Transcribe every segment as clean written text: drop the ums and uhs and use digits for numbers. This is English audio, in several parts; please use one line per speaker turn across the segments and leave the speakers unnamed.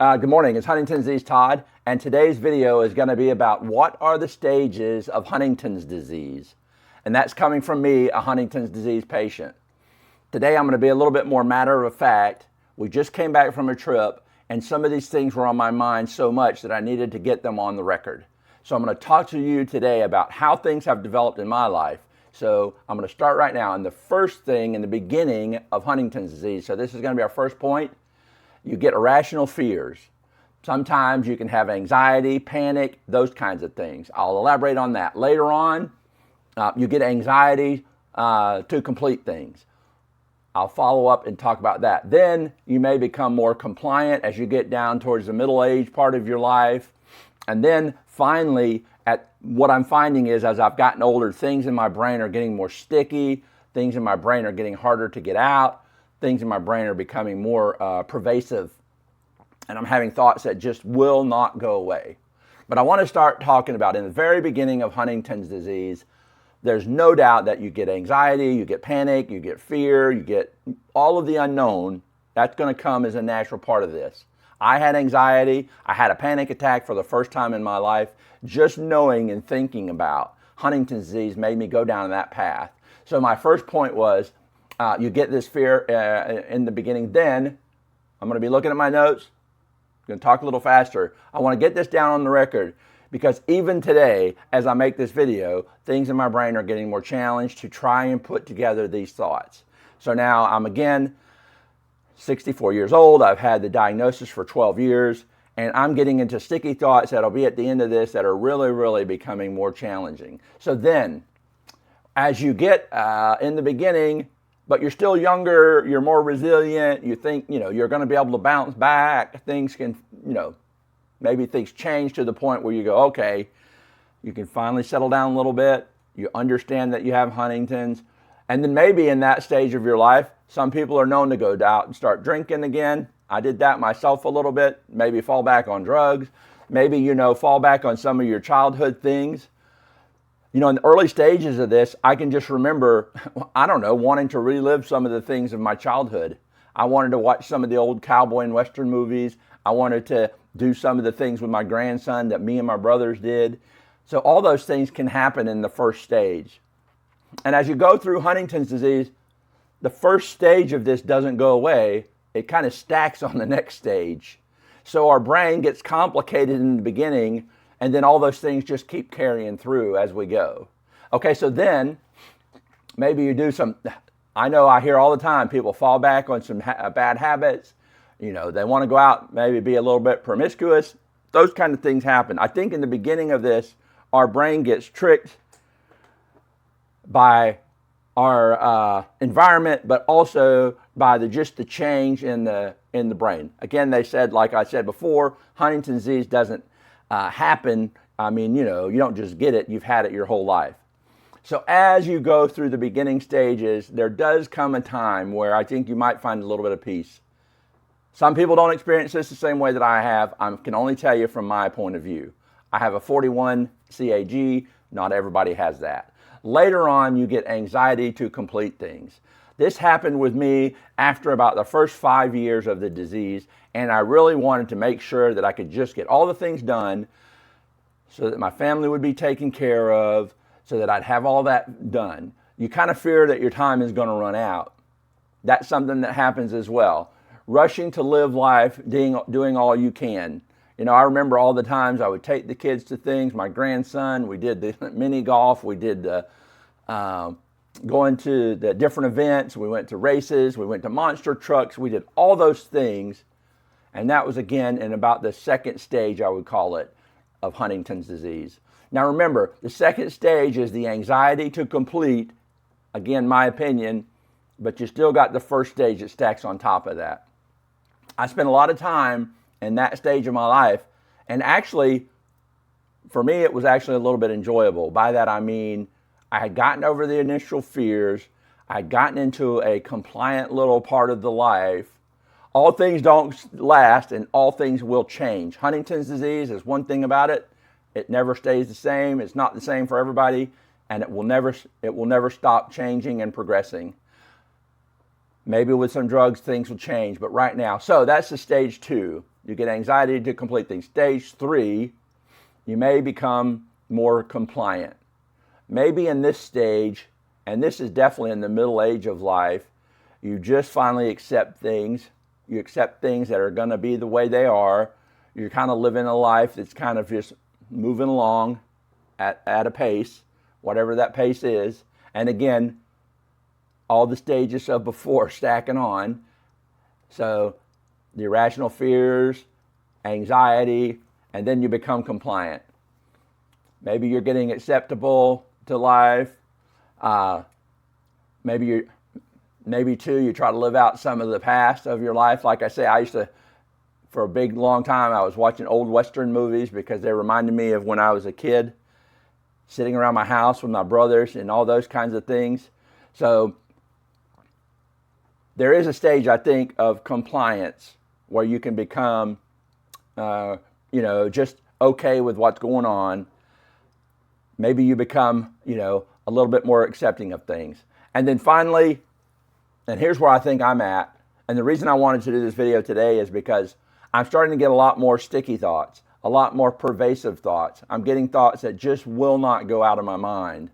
Good morning, it's Huntington's disease Todd, and today's video is going to be about what are the stages of Huntington's disease. And that's coming from me, a Huntington's disease patient. Today I'm going to be a little bit more matter of fact. We just came back from a trip, and some of these things were on my mind so much that I needed to get them on the record. So I'm going to talk to you today about how things have developed in my life. So I'm going to start right now. And the first thing in the beginning of Huntington's disease, so this is going to be our first point, you get irrational fears. Sometimes you can have anxiety, panic, those kinds of things. I'll elaborate on that. Later on, you get anxiety to complete things. I'll follow up and talk about that. Then you may become more compliant as you get down towards the middle age part of your life. And then finally, what I'm finding is as I've gotten older, things in my brain are getting more sticky. Things in my brain are getting harder to get out. Things in my brain are becoming more pervasive. And I'm having thoughts that just will not go away. But I want to start talking about in the very beginning of Huntington's disease, there's no doubt that you get anxiety, you get panic, you get fear, you get all of the unknown. That's going to come as a natural part of this. I had anxiety. I had a panic attack for the first time in my life. Just knowing and thinking about Huntington's disease made me go down that path. So my first point was, you get this fear in the beginning. Then I'm going to be looking at my notes. I'm going to talk a little faster. I want to get this down on the record because even today, as I make this video, things in my brain are getting more challenged to try and put together these thoughts. So now I'm again 64 years old. I've had the diagnosis for 12 years, and I'm getting into sticky thoughts that'll be at the end of this that are really, really becoming more challenging. So then, as you get in the beginning, but you're still younger, you're more resilient, you think, you're going to be able to bounce back. Things can, maybe things change to the point where you go, okay, you can finally settle down a little bit. You understand that you have Huntington's. And then maybe in that stage of your life, some people are known to go out and start drinking again. I did that myself a little bit. Maybe fall back on drugs. Maybe, fall back on some of your childhood things. In the early stages of this, I can just remember, wanting to relive some of the things of my childhood. I wanted to watch some of the old cowboy and western movies. I wanted to do some of the things with my grandson that me and my brothers did. So all those things can happen in the first stage. And as you go through Huntington's disease, the first stage of this doesn't go away. It kind of stacks on the next stage. So our brain gets complicated in the beginning, and then all those things just keep carrying through as we go. Okay, so then maybe you do some, I know I hear all the time people fall back on some bad habits. They want to go out, maybe be a little bit promiscuous. Those kind of things happen. I think in the beginning of this, our brain gets tricked by our environment, but also by just the change in the brain. Again, they said, like I said before, Huntington's disease doesn't happen. You don't just get it, you've had it your whole life. So as you go through the beginning stages, there does come a time where I think you might find a little bit of peace. Some people don't experience this the same way that I have. I can only tell you from my point of view. I have a 41 CAG, not everybody has that. Later on, you get anxiety to complete things. This happened with me after about the first 5 years of the disease, and I really wanted to make sure that I could just get all the things done so that my family would be taken care of, so that I'd have all that done. You kind of fear that your time is going to run out. That's something that happens as well. Rushing to live life, doing all you can. I remember all the times I would take the kids to things. My grandson, we did the mini golf, we did the going to the different events, we went to races, we went to monster trucks, we did all those things. And that was again in about the second stage, I would call it, of Huntington's disease. Now remember, the second stage is the anxiety to complete, again, my opinion, but you still got the first stage that stacks on top of that. I spent a lot of time in that stage of my life, and actually, for me, it was actually a little bit enjoyable. By that I mean, I had gotten over the initial fears, I had gotten into a compliant little part of the life. All things don't last, and all things will change. Huntington's disease is one thing about it. It never stays the same. It's not the same for everybody, and it will never stop changing and progressing. Maybe with some drugs, things will change, but right now, so that's the stage 2. You get anxiety to complete things. Stage 3, you may become more compliant. Maybe in this stage, and this is definitely in the middle age of life, you just finally accept things. You accept things that are going to be the way they are. You're kind of living a life that's kind of just moving along at a pace, whatever that pace is. And again, all the stages of before stacking on. So the irrational fears, anxiety, and then you become compliant. Maybe you're getting acceptable to life. Maybe too, you try to live out some of the past of your life. Like I say, I used to, for a big long time, I was watching old Western movies because they reminded me of when I was a kid, sitting around my house with my brothers and all those kinds of things. So there is a stage, I think, of compliance where you can become, just okay with what's going on. Maybe you become, a little bit more accepting of things. And then finally, and here's where I think I'm at, and the reason I wanted to do this video today is because I'm starting to get a lot more sticky thoughts, a lot more pervasive thoughts. I'm getting thoughts that just will not go out of my mind.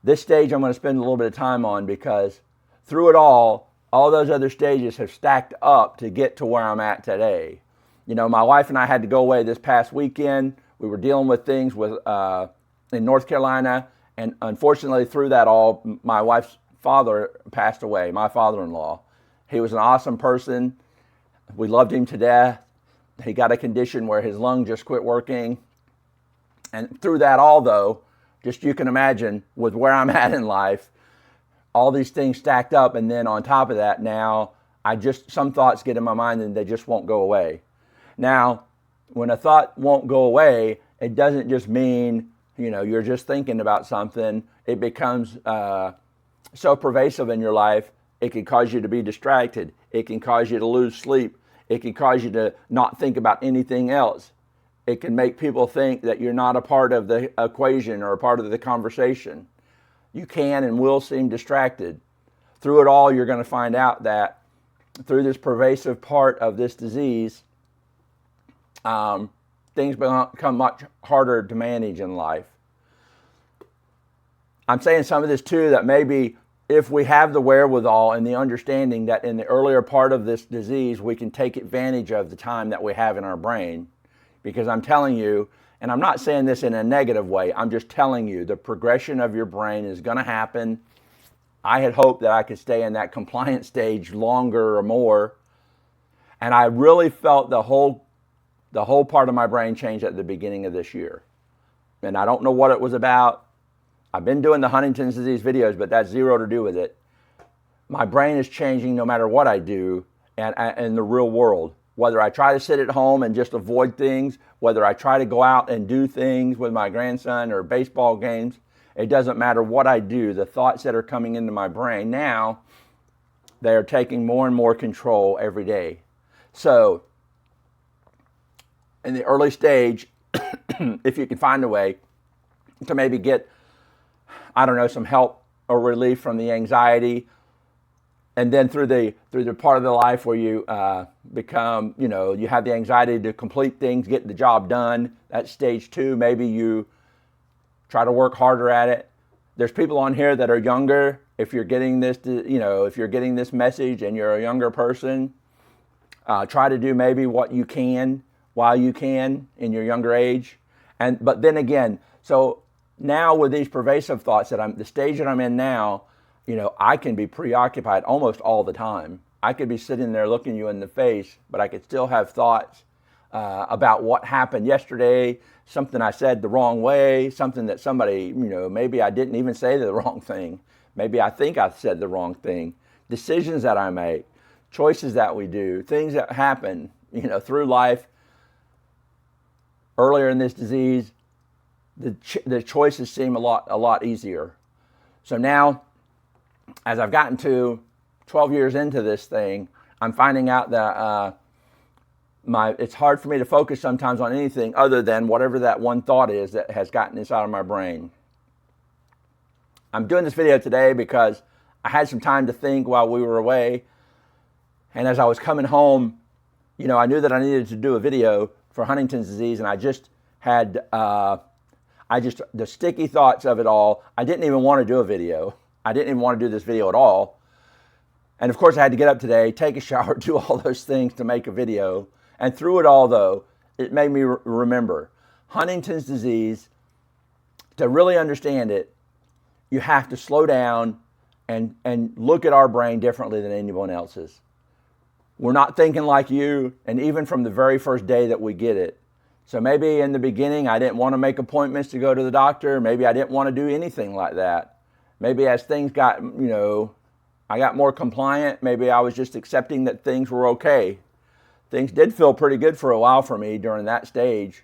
This stage I'm going to spend a little bit of time on because through it all those other stages have stacked up to get to where I'm at today. My wife and I had to go away this past weekend. We were dealing with things in North Carolina, and unfortunately through that all, my wife's father passed away, my father-in-law. He was an awesome person. We loved him to death. He got a condition where his lung just quit working. And through that all, though, just you can imagine with where I'm at in life, all these things stacked up, and then on top of that, now some thoughts get in my mind and they just won't go away. Now, when a thought won't go away, it doesn't just mean, you're just thinking about something. It becomes so pervasive in your life, it can cause you to be distracted. It can cause you to lose sleep. It can cause you to not think about anything else. It can make people think that you're not a part of the equation or a part of the conversation. You can and will seem distracted. Through it all, you're going to find out that through this pervasive part of this disease, things become much harder to manage in life. I'm saying some of this too, that maybe if we have the wherewithal and the understanding that in the earlier part of this disease, we can take advantage of the time that we have in our brain. Because I'm telling you, and I'm not saying this in a negative way, I'm just telling you the progression of your brain is going to happen. I had hoped that I could stay in that compliant stage longer or more. And I really felt the whole part of my brain change at the beginning of this year. And I don't know what it was about. I've been doing the Huntington's disease videos, but that's zero to do with it. My brain is changing no matter what I do and in the real world. Whether I try to sit at home and just avoid things, whether I try to go out and do things with my grandson or baseball games, it doesn't matter what I do. The thoughts that are coming into my brain now, they are taking more and more control every day. So, in the early stage, if you can find a way to maybe get, some help or relief from the anxiety, and then through the part of the life where you become, you have the anxiety to complete things, get the job done. That's stage 2. Maybe you try to work harder at it. There's people on here that are younger. If you're getting this, if you're getting this message and you're a younger person, try to do maybe what you can while you can in your younger age. But then again, so now with these pervasive thoughts the stage that I'm in now, I can be preoccupied almost all the time. I could be sitting there looking you in the face, but I could still have thoughts about what happened yesterday, something I said the wrong way, something that somebody, maybe I didn't even say the wrong thing. Maybe I think I said the wrong thing. Decisions that I make, choices that we do, things that happen, through life. Earlier in this disease, the choices seem a lot easier. So now, as I've gotten to 12 years into this thing, I'm finding out that it's hard for me to focus sometimes on anything other than whatever that one thought is that has gotten inside of my brain. I'm doing this video today because I had some time to think while we were away. And as I was coming home, I knew that I needed to do a video for Huntington's disease, and I just had, the sticky thoughts of it all. I didn't even want to do a video. I didn't even want to do this video at all. And of course I had to get up today, take a shower, do all those things to make a video. And through it all though, it made me remember Huntington's disease. To really understand it, you have to slow down and look at our brain differently than anyone else's. We're not thinking like you, and even from the very first day that we get it. So maybe in the beginning I didn't want to make appointments to go to the doctor. Maybe I didn't want to do anything like that. Maybe as things got, I got more compliant. Maybe I was just accepting that things were okay. Things did feel pretty good for a while for me during that stage.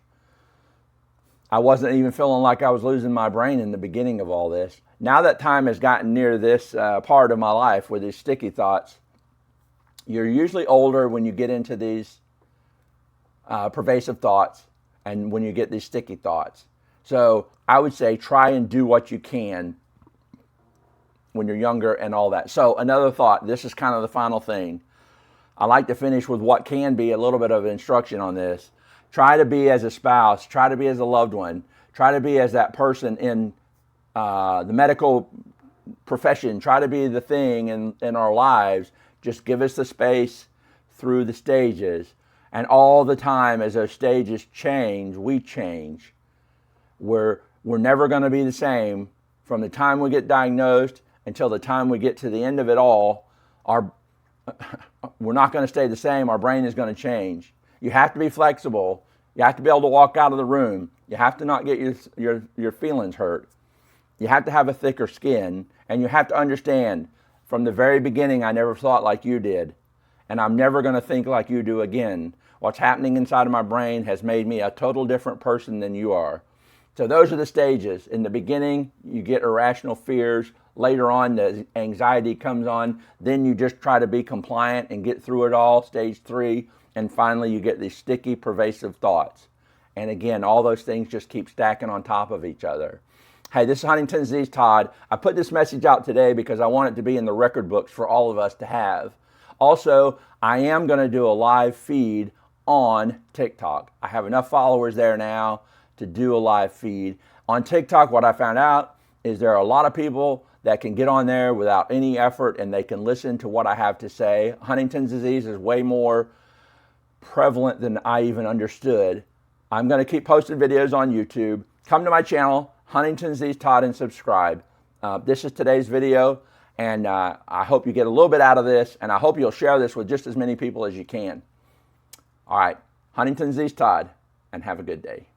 I wasn't even feeling like I was losing my brain in the beginning of all this. Now that time has gotten near this part of my life with these sticky thoughts, you're usually older when you get into these pervasive thoughts and when you get these sticky thoughts. So I would say try and do what you can when you're younger and all that. So another thought, this is kind of the final thing. I like to finish with what can be a little bit of instruction on this. Try to be as a spouse, try to be as a loved one, try to be as that person in the medical profession, try to be the thing in our lives. Just give us the space through the stages. And all the time as those stages change, we change. We're never going to be the same from the time we get diagnosed until the time we get to the end of it all. We're not going to stay the same. Our brain is going to change. You have to be flexible. You have to be able to walk out of the room. You have to not get your feelings hurt. You have to have a thicker skin, and you have to understand from the very beginning, I never thought like you did, and I'm never going to think like you do again. What's happening inside of my brain has made me a total different person than you are. So those are the stages. In the beginning, you get irrational fears. Later on, the anxiety comes on. Then you just try to be compliant and get through it all, stage 3. And finally, you get these sticky, pervasive thoughts. And again, all those things just keep stacking on top of each other. Hey, this is Huntington's disease, Todd. I put this message out today because I want it to be in the record books for all of us to have. Also, I am going to do a live feed on TikTok. I have enough followers there now to do a live feed. On TikTok, what I found out is there are a lot of people that can get on there without any effort and they can listen to what I have to say. Huntington's disease is way more prevalent than I even understood. I'm going to keep posting videos on YouTube. Come to my channel, Huntington's disease Todd, and subscribe. This is today's video, and I hope you get a little bit out of this, and I hope you'll share this with just as many people as you can. All right, Huntington's disease Todd, and have a good day.